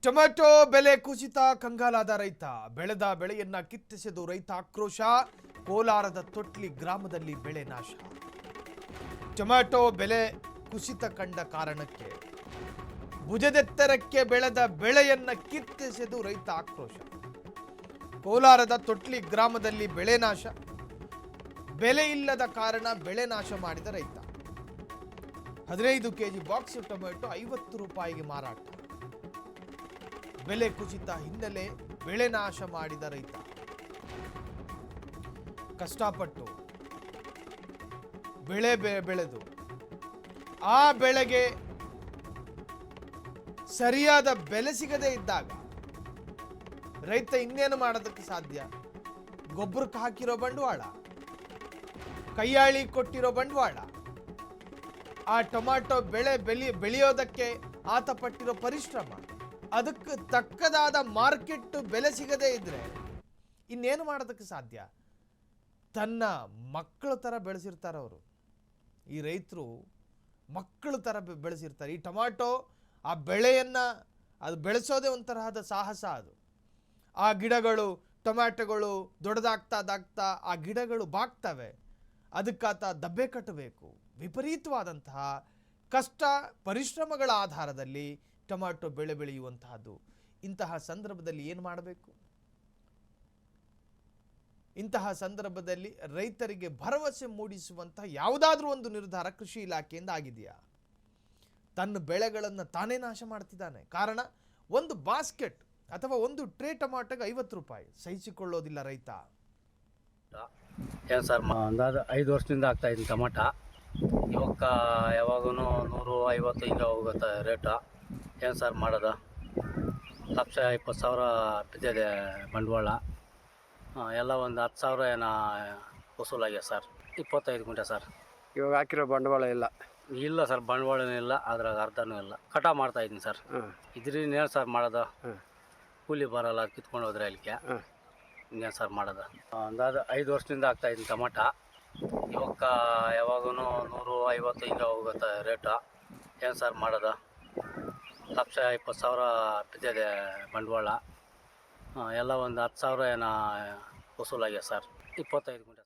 Tomato ಬೆಲೆ ಕುಸಿತ, ಕಂಗಾಲಾದ ರೈತ. ಬೆಳೆದ ಬೆಳೆಯನ್ನ ಕಿತ್ತೆಸೆದು ರೈತ ಆಕ್ರೋಶ. ಕೋಲಾರದ ತೊಟ್ಲಿ ಗ್ರಾಮದಲ್ಲಿ ಬೆಳೆ ನಾಶ. ಟೊಮೆಟೊ ಬೆಲೆ ಕುಸಿತ ಕಂಡ ಕಾರಣಕ್ಕೆ ಭುಜದೆತ್ತರಕ್ಕೆ ಬೆಳೆದ ಬೆಳೆಯನ್ನ ಕಿತ್ತೆಸೆದು ರೈತ ಆಕ್ರೋಶ. ಕೋಲಾರದ ತೊಟ್ಲಿ ಗ್ರಾಮದಲ್ಲಿ ಬೆಳೆ ನಾಶ. ಬೆಲೆ ಇಲ್ಲದ ಕಾರಣ ಬೆಳೆ ನಾಶ ಮಾಡಿದ ರೈತ. 15 ಕೆಜಿ ಬಾಕ್ಸ್ ಟೊಮೆಟೊ 50 ರೂಪಾಯಿಗೆ ಮಾರಾಟ. ಬೆಲೆ ಕುಸಿತ ಹಿನ್ನೆಲೆ ಬೆಳೆ ನಾಶ ಮಾಡಿದ ರೈತ. ಕಷ್ಟಪಟ್ಟು ಬೆಳೆ ಬೆಳೆದು ಆ ಬೆಳೆಗೆ ಸರಿಯಾದ ಬೆಲೆ ಸಿಗದೇ ಇದ್ದಾಗ ರೈತ ಇನ್ನೇನು ಮಾಡೋದಕ್ಕೆ ಸಾಧ್ಯ? ಗೊಬ್ಬರಕ್ಕೆ ಹಾಕಿರೋ ಬಂಡವಾಳ, ಕೈಯಾಳಿ ಕೊಟ್ಟಿರೋ ಬಂಡವಾಳ, ಆ ಟೊಮ್ಯಾಟೊ ಬೆಳೆಯೋದಕ್ಕೆ ಆತ ಪಟ್ಟಿರೋ ಪರಿಶ್ರಮ, ಅದಕ್ಕೆ ತಕ್ಕದಾದ ಮಾರ್ಕೆಟ್ ಬೆಲೆ ಸಿಗದೇ ಇದ್ರೆ ಇನ್ನೇನು ಮಾಡೋದಕ್ಕೆ ಸಾಧ್ಯ? ತನ್ನ ಮಕ್ಕಳ ಥರ ಬೆಳೆಸಿರ್ತಾರೆ ಅವರು. ಈ ರೈತರು ಮಕ್ಕಳ ಥರ ಬೆಳೆಸಿರ್ತಾರೆ. ಈ ಟೊಮ್ಯಾಟೊ ಆ ಬೆಳೆಯನ್ನು ಅದು ಬೆಳೆಸೋದೇ ಒಂಥರಹದ ಸಾಹಸ. ಅದು ಆ ಗಿಡಗಳು, ಟೊಮ್ಯಾಟೊಗಳು ದೊಡ್ಡದಾಗ್ತಾ ಆ ಗಿಡಗಳು ಬಾಗ್ತವೆ. ಅದಕ್ಕಾತ ದಬ್ಬೆ ಕಟ್ಟಬೇಕು. ವಿಪರೀತವಾದಂತಹ ಕಷ್ಟ ಪರಿಶ್ರಮಗಳ ಆಧಾರದಲ್ಲಿ ಟೊಮ್ಯಾಟೊ ಬೆಳೆ ಬೆಳೆಯುವಂತಹದ್ದು. ಇಂತಹ ಸಂದರ್ಭದಲ್ಲಿ ಏನು ಮಾಡಬೇಕು? ಇಂತಹ ಸಂದರ್ಭದಲ್ಲಿ ರೈತರಿಗೆ ಭರವಸೆ ಮೂಡಿಸುವಂತಹ ಯಾವುದಾದ್ರೂ ಒಂದು ನಿರ್ಧಾರ ಕೃಷಿ ಇಲಾಖೆಯಿಂದ ಆಗಿದೆಯಾ? ತನ್ನ ಬೆಳೆಗಳನ್ನು ತಾನೇ ನಾಶ ಮಾಡ್ತಿದ್ದಾನೆ. ಕಾರಣ, ಒಂದು ಬಾಸ್ಕೆಟ್ ಅಥವಾ ಒಂದು ಟ್ರೇ ಟೊಮ್ಯಾಟೊಗೆ 50 ರೂಪಾಯಿ ಸಹಿಸಿಕೊಳ್ಳೋದಿಲ್ಲ ರೈತ. ಏನು ಸರ್, ಅಂದಾಜು 5 ವರ್ಷದಿಂದ ಆಗ್ತಾ ಇದ್ದೀನಿ ಟೊಮಾಟ. ಇವಾಗ ಯಾವಾಗೂ 150 ಹಿಂಗೆ ಹೋಗುತ್ತೆ ರೇಟು. ಏನು ಸರ್ ಮಾಡೋದು? 1,20,000 ಬಿದ್ದಿದೆ ಬಂಡವಾಳ. ಎಲ್ಲ ಒಂದು 10,000 ಏನೋ ವಸೂಲಾಗಿದೆ ಸರ್. 25 ಗುಂಟೆ ಸರ್. ಇವಾಗ ಹಾಕಿರೋ ಬಂಡವಾಳ ಇಲ್ಲ ಸರ್, ಬಂಡವಾಳನೂ ಇಲ್ಲ, ಅದ್ರಾಗ ಅರ್ಧನೂ ಇಲ್ಲ. ಕಟಾವು ಮಾಡ್ತಾಯಿದ್ದೀನಿ ಸರ್. ಇದ್ರೇನು ಸರ್ ಮಾಡೋದು? ಕೂಲಿ ಬರೋಲ್ಲ, ಕಿತ್ಕೊಂಡು ಹೋದ್ರೆ ಅಲ್ಲಿಗೆ ಇನ್ನೇನು ಸರ್ ಮಾಡೋದು? ಅಂದಾಜು 5 ವರ್ಷದಿಂದ ಆಗ್ತಾಯಿದ್ದೀನಿ ಟೊಮಾಟ. ಇವಾಗ ಯಾವಾಗೂ 150 ಹಿಂಗೆ ಹೋಗುತ್ತೆ ರೇಟು. ಏನು ಸರ್ ಮಾಡೋದು? 1,20,000 ಬಿದ್ದಿದೆ ಬಂಡವಾಳ. ಎಲ್ಲ ಒಂದು 10,000 ಏನೋ ವಸೂಲಾಗಿದೆ ಸರ್. 25 ಗುಂಟೆ.